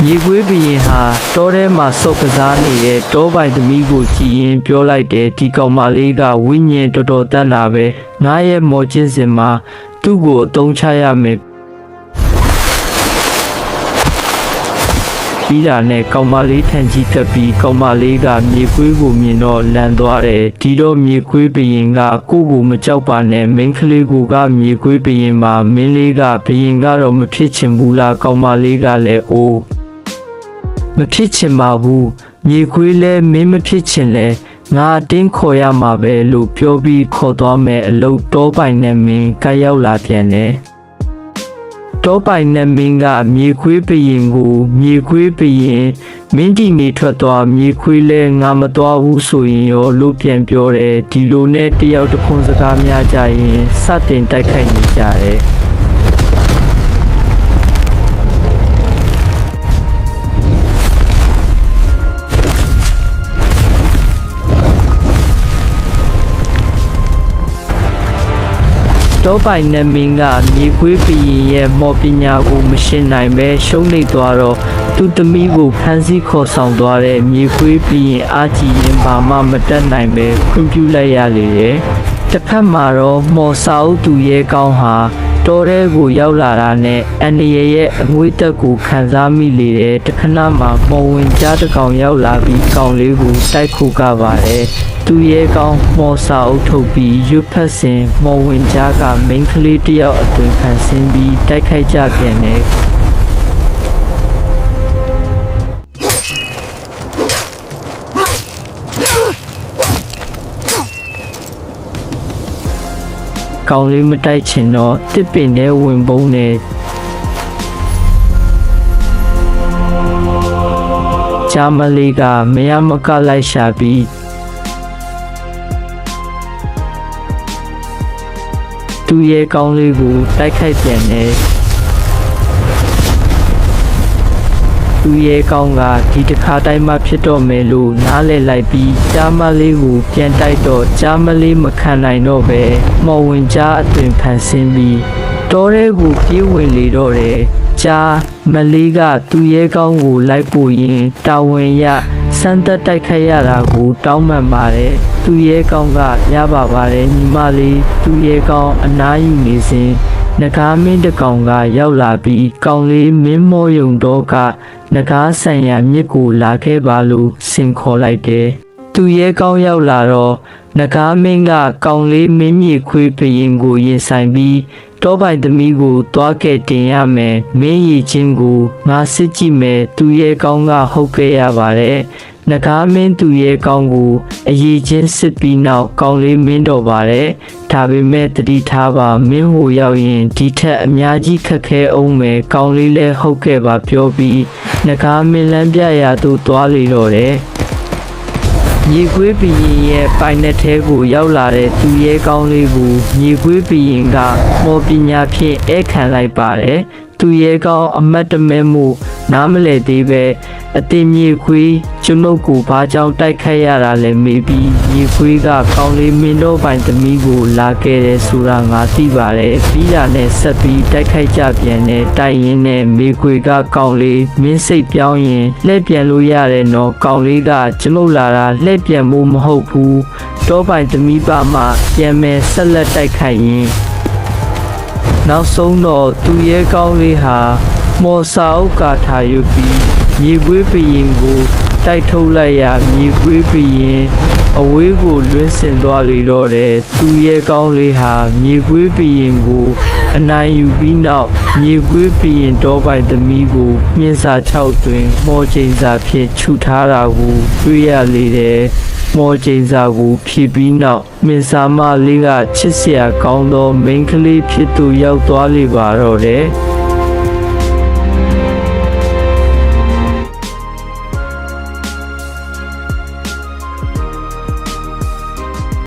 မြေခွေးဘရင်ဟာတောထဲမှာစုပ်ကစားနေတဲ့တောပိုင်သမီးကိုကြည်ရင်ပြောလိုက်တယ်ဒီကောင်မလေးကဝိညာဉ်တော်တော်တတ်လာပဲငါရဲ့မော်ချင်းစင်မှာသူ့ကိုအသုံးချရမယ်ပြီးတာနဲ့ကောင်မလေးထန်ကြီးတက်ပြီးကောင်မလေးကမြေခွေးကိုမြင်တော့လန့်သွားတယ်ဒီတော့မြေခွေးဘရင်ကကိုကိုမကြောက်ပါနဲ့မင်းကလေးကိုကမြေခွေးဘရင်မှာမင်းလေးကဘရင်ကတော့မဖြစ်ချင်ဘူးလားကောင်မလေးကလည်းအိုးမဖြစ်ချင်ပါဘူးမြေခွေးလဲမင်းမဖြစ်ချင်လဲငါတင်းခေါ်ရမှာပဲလို့ပြောပြီးခေါ်သွားမယ်အလုတ်တောပိုင်နဲ့မင်းကရောက်လာပြန်တယ်တောပိုင်နဲ့မင်းကမြေခွေးဘရင်ကိုမြေခွေးဘရင်မင်းဒီနေထွက်သွားမြေခွေးလဲငါမသွားဘူးဆိုရင်ရောလို့ပြန်ပြောတယ်ဒီလိုနဲ့တယောက်တစ်ခွန်းစကားများကြရင်စတင်တိုက်ခိုက်နေကြတယ်တောပိုင်နဲ့မင်းကမြေခွေးဘရင်ရဲ့မော်ပညာကိုမရှင်းနိုင်ပဲရှုံးနေသွားတော့သူ့သမီးကိုဖမ်းဆီးခေါ်ဆောင်သွားတဲ့မြေခွေးဘရင်အားကြီးရင်ဘာမှမတတ်နိုင်ပဲခွင့်ပြုလိုက်ရလေတယ်။တစ်ဖက်မှာတော့မော်စာအုပ်သူရဲကောင်းဟာတောထဲကိုရောက်လာတာနဲ့အန်ဒီရဲ့အငွေ့တက်ကိုခံစားမိလေတယ်တခဏမှာမော်ဝင်ကြားတစ်ကောင်ရောက်လာပြီးကောင်လေးကိုတိုက်ခုကပါတယ်သူရဲကောင်းမော်စာအုပ်ထုတ်ပြီးရွတ်ဖက်စဉ်မော်ဝင်ကြားကမိန်းကလေးတစ်ယောက်အသွင်ခံဆင်းပြီးတိုက်ခိုက်ကြပြန်တယ်ကောင်လေးမတိုက်ချင်တော့တစ်ပင်ထဲဝင်ပုံးနဲ့ဂျာမလီကမရမကလိုက်ရှာပြီးသူရဲ့ကောင်းလေးကိုတိုက်ခိုက်ပြန်တယ်သူရဲ့ကောင်းကဒီတစ်ခါတိုင်းမှဖြစ်တော့မယ်လို့နားလည်လိုက်ပြီးဂျာမလေးကိုပြန်တိုက်တော့ဂျာမလေးမခံနိုင်တော့ပဲမော်ဝင်ကြားအသွင်ဖန်ဆင်းပြီးတောထဲကိုပြေးဝင်လေတော့တယ်ဂျာမလေးကသူရဲ့ကောင်းကိုလိုက်ပို့ရင်တာဝန်ရစမ်းသက်တိုက်ခိုက်ရတာကိုတောင်းပန်ပါတယ်သူရဲ့ကောင်းကရပါပါတယ်ညီမလေးသူရဲ့ကောင်းအနားယူနေစဉ်နဂါမင်းတကောင်ကရောက်လာပြီးကောင်လေးမင်းမောယုံတော့ကနဂါဆိုင်ရာမြစ်ကိုလာခဲ့ပါလို့ဆင်ခေါ်လိုက်တယ်သူရဲ့ကောင်းရောက်လာတော့နဂါမင်းကကောင်လေးမင်းမြေခွေးဘရင်ကိုရင်ဆိုင်ပြီးတောပိုင်သမီးကိုသွားခဲ့တင်ရမယ်မင်းရည်ချင်းကိုငါစစ်ကြည့်မယ်သူရဲ့ကောင်းကဟုတ်ခဲ့ရပါတယ်နဂါမင်းသူရဲ့ကောင်းကိုအရေးချင်းစစ်ပြီးနောက်ကောင်းလေးမင်းတော်ပါတယ်ဒါပေမဲ့တတိထားပါမင်းဟိုရောက်ရင်ဒီထက်အများကြီးခက်ခဲအောင်မယ်ကောင်းလေးလည်းဟုတ်ခဲ့ပါပြောပြီးနဂါမင်းလမ်းပြရာသို့သွားလေတော့တယ်မြေခွေးဘရင်ရဲ့ပိုင်နက်ထဲကိုရောက်လာတဲ့သူရဲကောင်းလေးကိုမြေခွေးဘရင်ကမော်ပညာဖြင့်ဧခံလိုက်ပါတယ်သူရဲကောင်းအမတ်တမဲမှုနားမလဲသေးပဲအတင်မြေခွေးကျွန်ုပ်ကိုဘာကြောင့်တိုက်ခိုက်ရတာလဲမေးပြီးမြေခွေးကကောင်းလေးမင်းတို့ပိုင်သမီးကိုလာခဲ့တယ်ဆိုတာငါသိပါတယ်ပြီးတာနဲ့ဆက်ပြီးတိုက်ခိုက်ကြပြန်တဲ့တိုက်ရင်နဲ့မြေခွေးကကောင်းလေးမင်းစိတ်ပြောင်းရင်လှည့်ပြန်လို့ရတယ်နော်ကောင်းလေးကကျွန်ုပ်လာတာလှည့်ပြန်မှုမဟုတ်ဘူးတောပိုင်သမီးပါမှပြန်မယ်ဆက်လက်တိုက်ခိုက်ရင်နောက်ဆုံးတော့သူရဲကောင်းလေးဟာမော်စာအုပ်ကာထားယူပြီးမြေခွေးဘရင်ကိုတိုက်ထုတ်လိုက်ရမြေခွေးဘရင်အဝေးကိုလွှင့်စင်သွားလေတော့တယ်သူရဲကောင်းလေးဟာမြေခွေးဘရင်ကိုအနိုင်ယူပြီးနောက်မြေခွေးဘရင်တောပိုင်သမီးကိုမြင်းစာ6တွင်မော်ချိန်စာဖြင့်ခြုထားတာကိုတွေ့ရလေတယ်မော်ချိန်စာကိုဖြည့်ပြီးနောက်မင်းစာမလေးကချစ်စရာကောင်းသောမိန်းကလေးဖြစ်သူရောက်သွားလေပါတော့တယ်